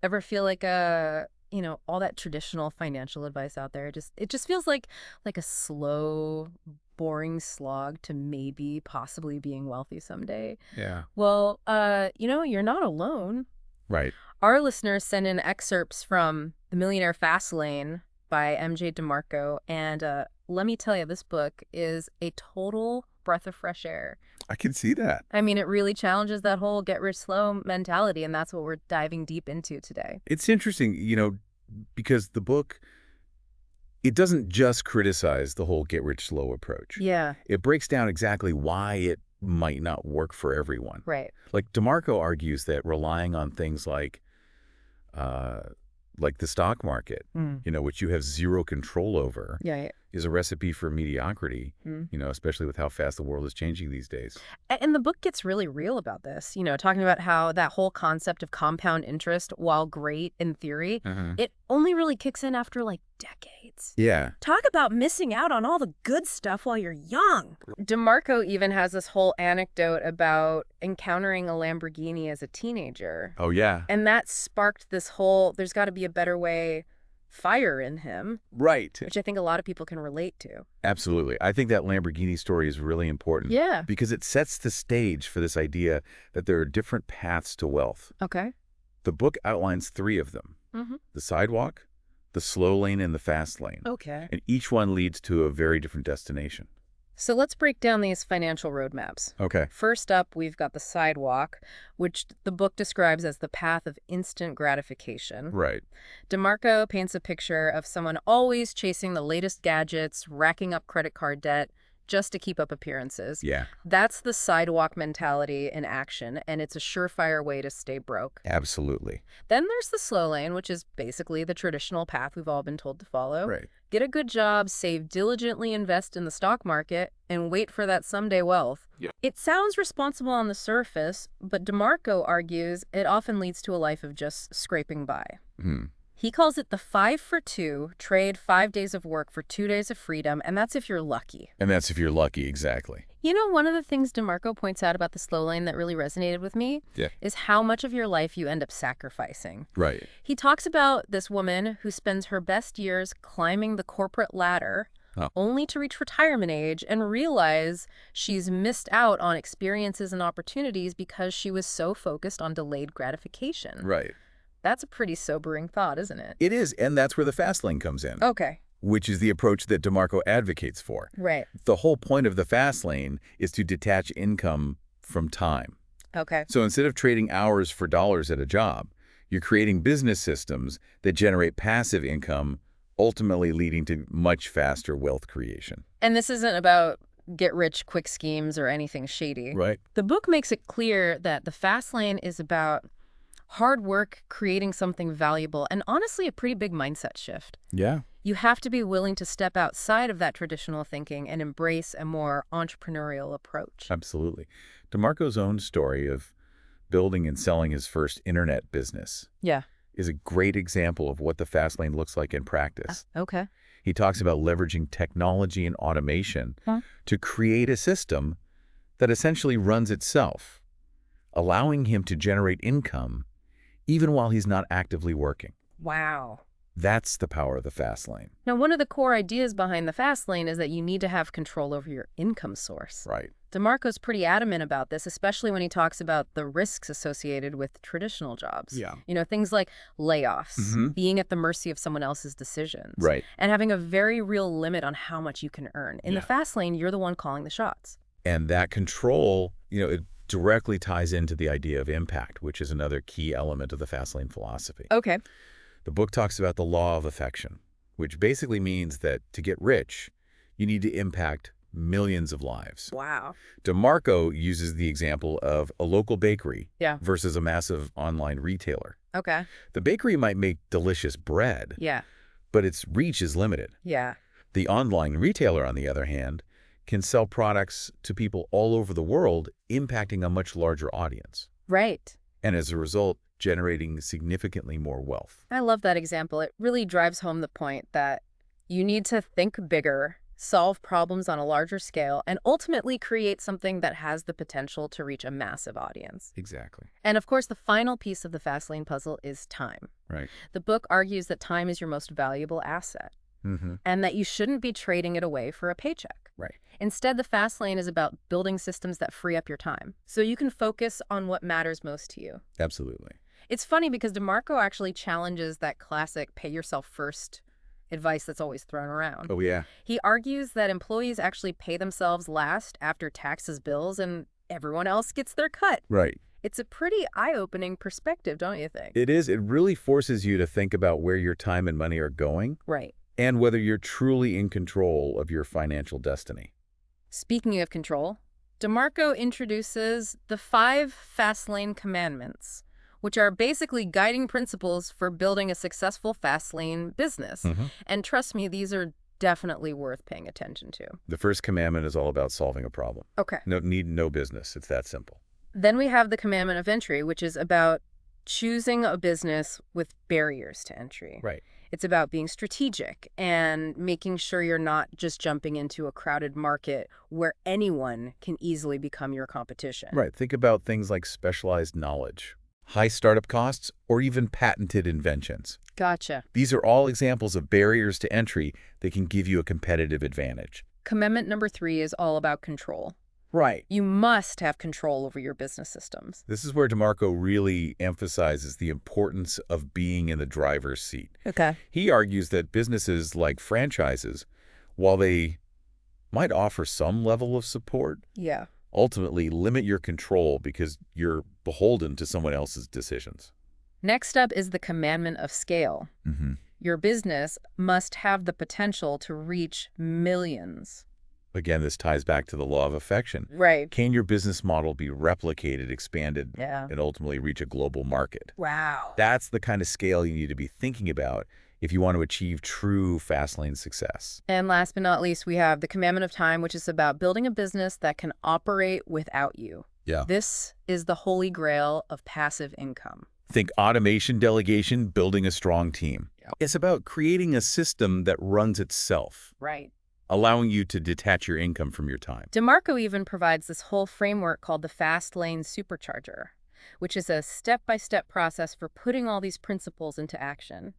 Ever feel like all that traditional financial advice out there, it just feels like a slow, boring slog to maybe possibly being wealthy someday. Yeah. Well, you're not alone. Right. Our listeners send in excerpts from The Millionaire Fastlane by MJ DeMarco, and let me tell you, this book is a total breath of fresh air. I can see that. I mean, it really challenges that whole get rich slow mentality, and that's what we're diving deep into today. It's interesting, because the book, it doesn't just criticize the whole get rich slow approach. Yeah, It breaks down exactly why it might not work for everyone. right. Like DeMarco argues that relying on things like the stock market, Mm. which you have zero control over, Yeah, yeah. is a recipe for mediocrity, Mm. especially with how fast the world is changing these days. And the book gets really real about this, talking about how that whole concept of compound interest, while great in theory, it only really kicks in after like decades. Yeah. Talk about missing out on all the good stuff while you're young. DeMarco even has this whole anecdote about encountering a Lamborghini as a teenager. Oh, yeah. And that sparked this whole, there's got to be a better way, fire in him, Right. which I think a lot of people can relate to. Absolutely. I think that Lamborghini story is really important. Yeah. Because it sets the stage for this idea that there are different paths to wealth. Okay. The book outlines 3 of them. Mm-hmm. The sidewalk, the slow lane, and the fast lane. Okay. And each one leads to a very different destination. So let's break down these financial roadmaps. Okay. First up, we've got the sidewalk, which the book describes as the path of instant gratification. Right. DeMarco paints a picture of someone always chasing the latest gadgets, racking up credit card debt just to keep up appearances. Yeah. That's the sidewalk mentality in action, and it's a surefire way to stay broke. Absolutely. Then there's the slow lane, which is basically the traditional path we've all been told to follow. Right. Get a good job, save diligently, invest in the stock market, and wait for that someday wealth. Yeah. It sounds responsible on the surface, but DeMarco argues it often leads to a life of just scraping by. Hmm. He calls it the 5 for 2, trade 5 days of work for 2 days of freedom, and that's if you're lucky. And that's if you're lucky, exactly. One of the things DeMarco points out about the slow lane that really resonated with me is how much of your life you end up sacrificing. Right. He talks about this woman who spends her best years climbing the corporate ladder only to reach retirement age and realize she's missed out on experiences and opportunities because she was so focused on delayed gratification. Right. That's a pretty sobering thought, isn't it? It is, and that's where the fast lane comes in. Okay. Which is the approach that DeMarco advocates for. Right. The whole point of the fast lane is to detach income from time. Okay. So instead of trading hours for dollars at a job, you're creating business systems that generate passive income, ultimately leading to much faster wealth creation. And this isn't about get-rich-quick schemes or anything shady. Right. The book makes it clear that the fast lane is about hard work, creating something valuable, and honestly, a pretty big mindset shift. Yeah. You have to be willing to step outside of that traditional thinking and embrace a more entrepreneurial approach. Absolutely. DeMarco's own story of building and selling his first internet business is a great example of what the fast lane looks like in practice. Okay. He talks about leveraging technology and automation to create a system that essentially runs itself, allowing him to generate income even while he's not actively working. Wow. That's the power of the fast lane. Now, one of the core ideas behind the fast lane is that you need to have control over your income source. Right. DeMarco's pretty adamant about this, especially when he talks about the risks associated with traditional jobs. Yeah. Things like layoffs, being at the mercy of someone else's decisions, Right. and having a very real limit on how much you can earn. In the fast lane, you're the one calling the shots. And that control, it directly ties into the idea of impact, which is another key element of the fast lane philosophy. Okay. The book talks about the law of affection, which basically means that to get rich, you need to impact millions of lives. Wow. DeMarco uses the example of a local bakery versus a massive online retailer. Okay. The bakery might make delicious bread, but its reach is limited. Yeah. The online retailer, on the other hand, can sell products to people all over the world, impacting a much larger audience. Right. And as a result, generating significantly more wealth. I love that example. It really drives home the point that you need to think bigger, solve problems on a larger scale, and ultimately create something that has the potential to reach a massive audience. Exactly. And of course, the final piece of the Fastlane puzzle is time. Right. The book argues that time is your most valuable asset, and that you shouldn't be trading it away for a paycheck. Right. Instead, the Fastlane is about building systems that free up your time, so you can focus on what matters most to you. Absolutely. It's funny because DeMarco actually challenges that classic pay yourself first advice that's always thrown around. Oh, yeah. He argues that employees actually pay themselves last after taxes, bills, and everyone else gets their cut. Right. It's a pretty eye-opening perspective, don't you think? It is. It really forces you to think about where your time and money are going. Right. And whether you're truly in control of your financial destiny. Speaking of control, DeMarco introduces the 5 Fastlane commandments, which are basically guiding principles for building a successful Fastlane business. And trust me, these are definitely worth paying attention to. The first commandment is all about solving a problem. Okay. No business. It's that simple. Then we have the commandment of entry, which is about choosing a business with barriers to entry. Right. It's about being strategic and making sure you're not just jumping into a crowded market where anyone can easily become your competition. Right. Think about things like specialized knowledge, high startup costs, or even patented inventions. Gotcha. These are all examples of barriers to entry that can give you a competitive advantage. Commandment number 3 is all about control. Right. You must have control over your business systems. This is where DeMarco really emphasizes the importance of being in the driver's seat. Okay. He argues that businesses like franchises, while they might offer some level of support, Yeah. ultimately limit your control because you're beholden to someone else's decisions. Next up is the commandment of scale. Your business must have the potential to reach millions. Again, this ties back to the law of affection. Right. Can your business model be replicated, expanded, Yeah. and ultimately reach a global market? Wow. That's the kind of scale you need to be thinking about if you want to achieve true Fastlane success. And last but not least, we have the commandment of time, which is about building a business that can operate without you. Yeah. This is the holy grail of passive income. Think automation, delegation, building a strong team. Yeah. It's about creating a system that runs itself, Right. allowing you to detach your income from your time. DeMarco even provides this whole framework called the Fastlane Supercharger, which is a step-by-step process for putting all these principles into action.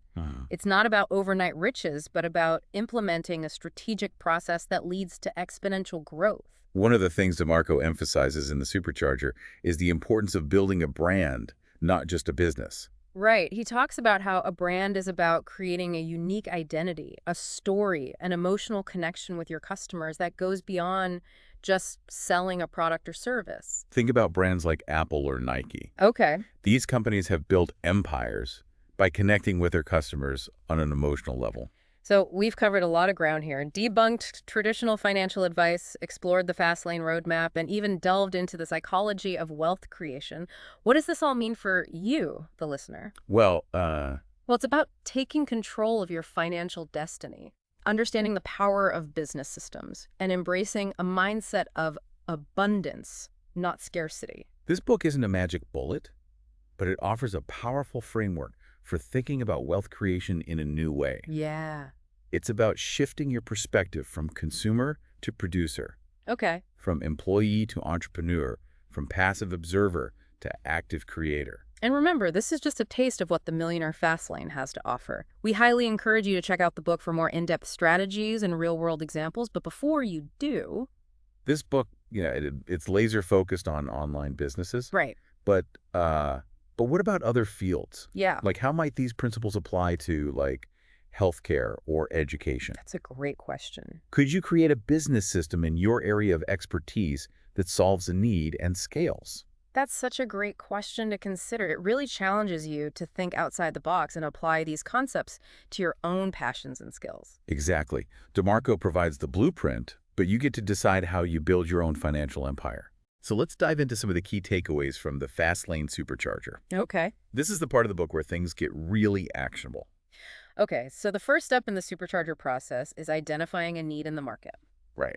It's not about overnight riches, but about implementing a strategic process that leads to exponential growth. One of the things DeMarco emphasizes in the Supercharger is the importance of building a brand, not just a business. Right. He talks about how a brand is about creating a unique identity, a story, an emotional connection with your customers that goes beyond just selling a product or service. Think about brands like Apple or Nike. Okay. These companies have built empires by connecting with their customers on an emotional level. So we've covered a lot of ground here, debunked traditional financial advice, explored the Fastlane roadmap, and even delved into the psychology of wealth creation. What does this all mean for you, the listener? Well, it's about taking control of your financial destiny, understanding the power of business systems, and embracing a mindset of abundance, not scarcity. this book isn't a magic bullet, but it offers a powerful framework for thinking about wealth creation in a new way. Yeah. It's about shifting your perspective from consumer to producer, Okay. from employee to entrepreneur, from passive observer to active creator. And remember, this is just a taste of what the Millionaire Fastlane has to offer. We highly encourage you to check out the book for more in-depth strategies and real-world examples. But before you do... This book, it's laser focused on online businesses. Right. But what about other fields? Yeah. Like, how might these principles apply to, like, healthcare or education? That's a great question. Could you create a business system in your area of expertise that solves a need and scales? That's such a great question to consider. It really challenges you to think outside the box and apply these concepts to your own passions and skills. Exactly. DeMarco provides the blueprint, but you get to decide how you build your own financial empire. So let's dive into some of the key takeaways from the Fastlane Supercharger. Okay. This is the part of the book where things get really actionable. Okay, so the first step in the supercharger process is identifying a need in the market. Right.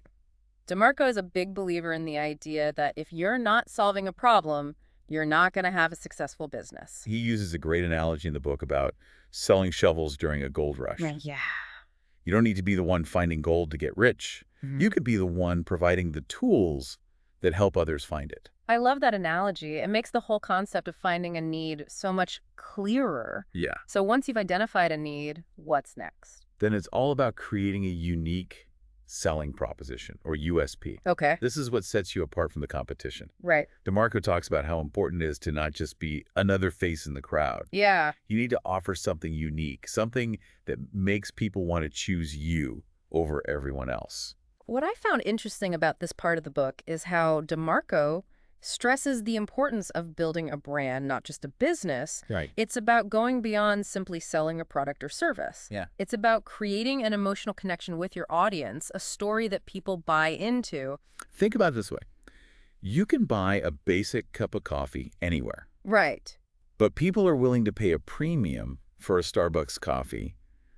DeMarco is a big believer in the idea that if you're not solving a problem, you're not going to have a successful business. He uses a great analogy in the book about selling shovels during a gold rush. Yeah. You don't need to be the one finding gold to get rich. You could be the one providing the tools that help others find it. I love that analogy. It makes the whole concept of finding a need so much clearer. Yeah. So once you've identified a need, what's next? Then it's all about creating a unique selling proposition, or USP. Okay. This is what sets you apart from the competition. Right. DeMarco talks about how important it is to not just be another face in the crowd. Yeah. You need to offer something unique, something that makes people want to choose you over everyone else. What I found interesting about this part of the book is how DeMarco stresses the importance of building a brand, not just a business. Right. It's about going beyond simply selling a product or service. Yeah. It's about creating an emotional connection with your audience, a story that people buy into. Think about it this way. You can buy a basic cup of coffee anywhere. Right. But people are willing to pay a premium for a Starbucks coffee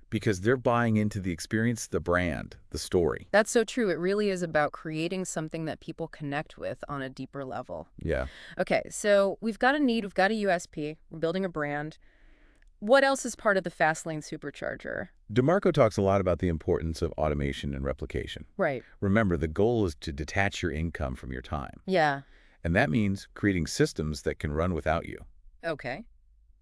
because they're buying into the experience, the brand, the story. That's so true. It really is about creating something that people connect with on a deeper level. Yeah. Okay, so we've got a need, we've got a USP, we're building a brand. What else is part of the Fastlane supercharger? DeMarco talks a lot about the importance of automation and replication. Right. Remember, the goal is to detach your income from your time. Yeah. And that means creating systems that can run without you. Okay.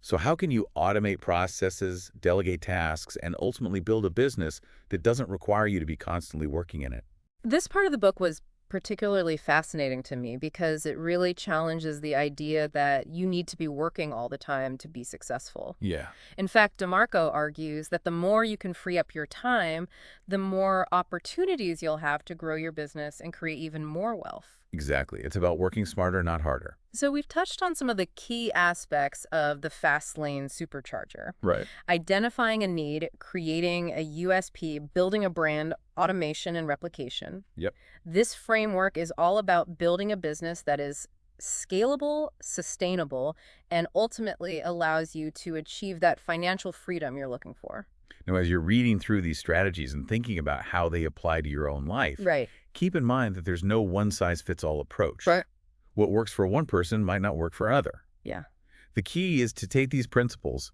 So how can you automate processes, delegate tasks, and ultimately build a business that doesn't require you to be constantly working in it? This part of the book was particularly fascinating to me because it really challenges the idea that you need to be working all the time to be successful. Yeah. In fact, DeMarco argues that the more you can free up your time, the more opportunities you'll have to grow your business and create even more wealth. Exactly. It's about working smarter, not harder. So we've touched on some of the key aspects of the Fastlane supercharger. Right. Identifying a need, creating a USP, building a brand, automation, and replication. Yep. This framework is all about building a business that is scalable, sustainable, and ultimately allows you to achieve that financial freedom you're looking for. Now, as you're reading through these strategies and thinking about how they apply to your own life, Right. keep in mind that there's no one-size-fits-all approach. Right. What works for one person might not work for another. Yeah. The key is to take these principles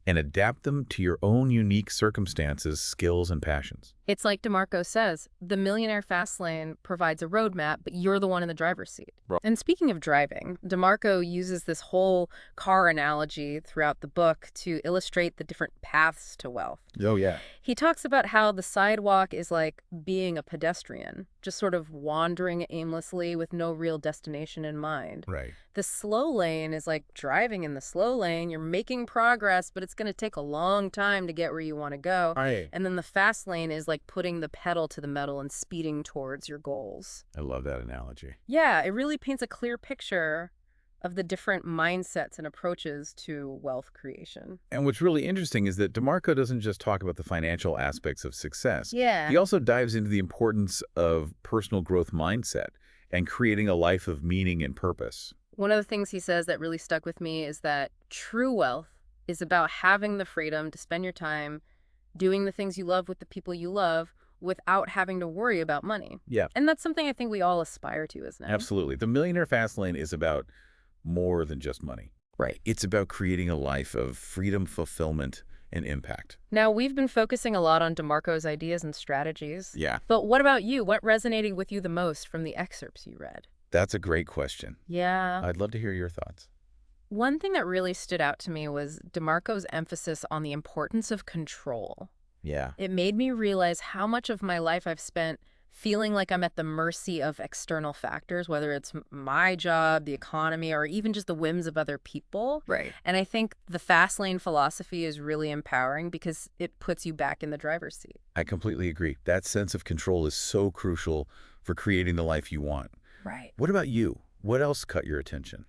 and adapt them to your own unique circumstances, skills, and passions. It's like DeMarco says, the Millionaire Fastlane provides a roadmap, but you're the one in the driver's seat. Right. And speaking of driving, DeMarco uses this whole car analogy throughout the book to illustrate the different paths to wealth. Oh, yeah. He talks about how the sidewalk is like being a pedestrian, just sort of wandering aimlessly with no real destination in mind. Right. The slow lane is like driving in the slow lane. You're making progress, but it's going to take a long time to get where you want to go. Right. And then the fast lane is like putting the pedal to the metal and speeding towards your goals. I love that analogy. Yeah, it really paints a clear picture of the different mindsets and approaches to wealth creation. And what's really interesting is that DeMarco doesn't just talk about the financial aspects of success. Yeah. He also dives into the importance of personal growth mindset and creating a life of meaning and purpose. One of the things he says that really stuck with me is that true wealth is about having the freedom to spend your time doing the things you love with the people you love without having to worry about money. Yeah. And that's something I think we all aspire to, isn't it? Absolutely. The Millionaire Fastlane is about more than just money. Right. It's about creating a life of freedom, fulfillment, and impact. Now, we've been focusing a lot on DeMarco's ideas and strategies. Yeah. But what about you? What resonated with you the most from the excerpts you read? That's a great question. Yeah. I'd love to hear your thoughts. One thing that really stood out to me was DeMarco's emphasis on the importance of control. Yeah. It made me realize how much of my life I've spent feeling like I'm at the mercy of external factors, whether it's my job, the economy, or even just the whims of other people. Right. And I think the fast lane philosophy is really empowering because it puts you back in the driver's seat. I completely agree. That sense of control is so crucial for creating the life you want. Right. What about you? What else caught your attention?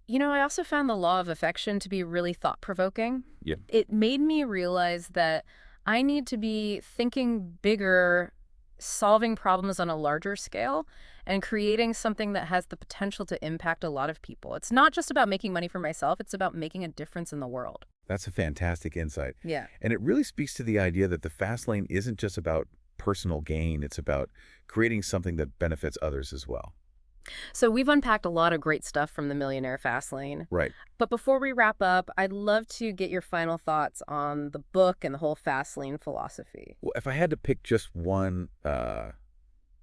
You know, I also found the law of affection to be really thought-provoking. Yeah. It made me realize that I need to be thinking bigger, solving problems on a larger scale, and creating something that has the potential to impact a lot of people. It's not just about making money for myself, it's about making a difference in the world. That's a fantastic insight. Yeah. And it really speaks to the idea that the fast lane isn't just about personal gain. It's about creating something that benefits others as well. So we've unpacked a lot of great stuff from the Millionaire Fastlane. Right. But before we wrap up, I'd love to get your final thoughts on the book and the whole Fastlane philosophy. Well, if I had to pick just one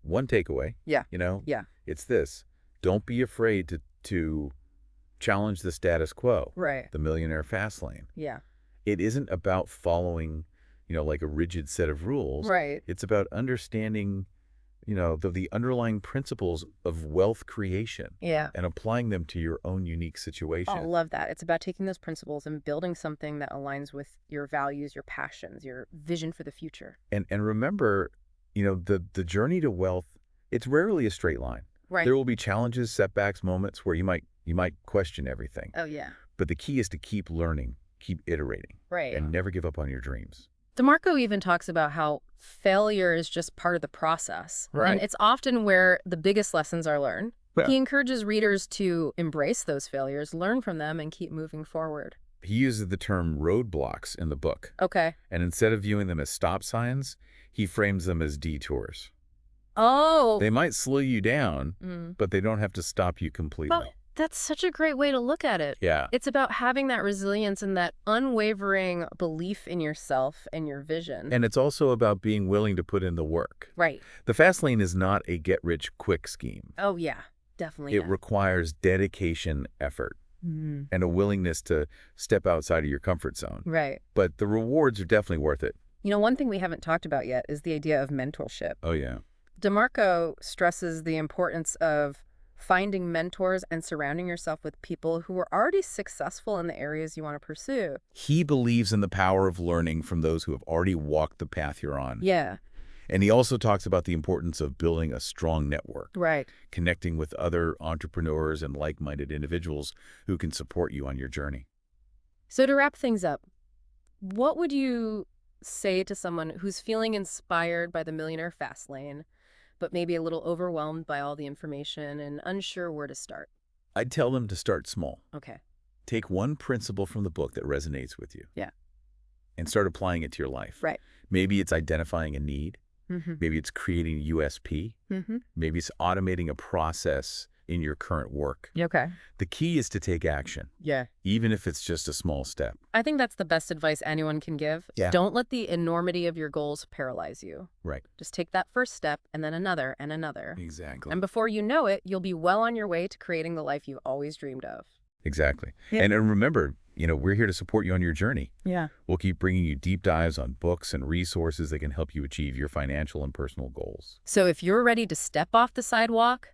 takeaway, Yeah. Yeah. it's this. Don't be afraid to challenge the status quo. Right. The Millionaire Fastlane. Yeah. It isn't about following, like a rigid set of rules. Right. It's about understanding, the underlying principles of wealth creation. Yeah. And applying them to your own unique situation. I love that. It's about taking those principles and building something that aligns with your values, your passions, your vision for the future. And remember, the journey to wealth, it's rarely a straight line. Right. There will be challenges, setbacks, moments where you might question everything. Oh, yeah. But the key is to keep learning, keep iterating. Right. And never give up on your dreams. DeMarco even talks about how failure is just part of the process. Right. And it's often where the biggest lessons are learned. Yeah. He encourages readers to embrace those failures, learn from them, and keep moving forward. He uses the term roadblocks in the book. Okay. And instead of viewing them as stop signs, he frames them as detours. Oh. They might slow you down, but they don't have to stop you completely. Well, that's such a great way to look at it. Yeah. It's about having that resilience and that unwavering belief in yourself and your vision. And it's also about being willing to put in the work. Right. The Fastlane is not a get-rich-quick scheme. Oh, yeah. Definitely. It requires dedication, effort, and a willingness to step outside of your comfort zone. Right. But the rewards are definitely worth it. One thing we haven't talked about yet is the idea of mentorship. Oh, yeah. DeMarco stresses the importance of finding mentors and surrounding yourself with people who are already successful in the areas you want to pursue. He believes in the power of learning from those who have already walked the path you're on. Yeah. And he also talks about the importance of building a strong network. Right. Connecting with other entrepreneurs and like-minded individuals who can support you on your journey. So to wrap things up, what would you say to someone who's feeling inspired by the Millionaire Fastlane, but maybe a little overwhelmed by all the information and unsure where to start? I'd tell them to start small. Okay. Take one principle from the book that resonates with you. Yeah. And start applying it to your life. Right. Maybe it's identifying a need. Maybe it's creating a USP. Maybe it's automating a process in your current work. Okay. The key is to take action. Yeah. Even if it's just a small step. I think that's the best advice anyone can give. Yeah. Don't let the enormity of your goals paralyze you. Right. Just take that first step and then another and another. Exactly. And before you know it, you'll be well on your way to creating the life you've always dreamed of. Exactly. Yeah. And remember, we're here to support you on your journey. Yeah. We'll keep bringing you deep dives on books and resources that can help you achieve your financial and personal goals. So if you're ready to step off the sidewalk,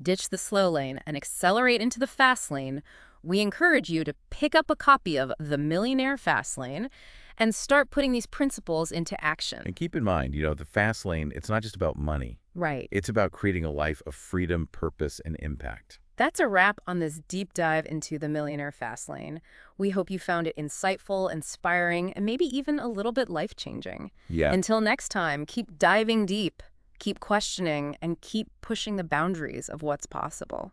ditch the slow lane, and accelerate into the fast lane, we encourage you to pick up a copy of The Millionaire Fastlane and start putting these principles into action. And keep in mind, the fast lane, it's not just about money. Right. It's about creating a life of freedom, purpose, and impact. That's a wrap on this deep dive into the Millionaire Fastlane. We hope you found it insightful, inspiring, and maybe even a little bit life-changing. Yeah. Until next time, keep diving deep, keep questioning, and keep pushing the boundaries of what's possible.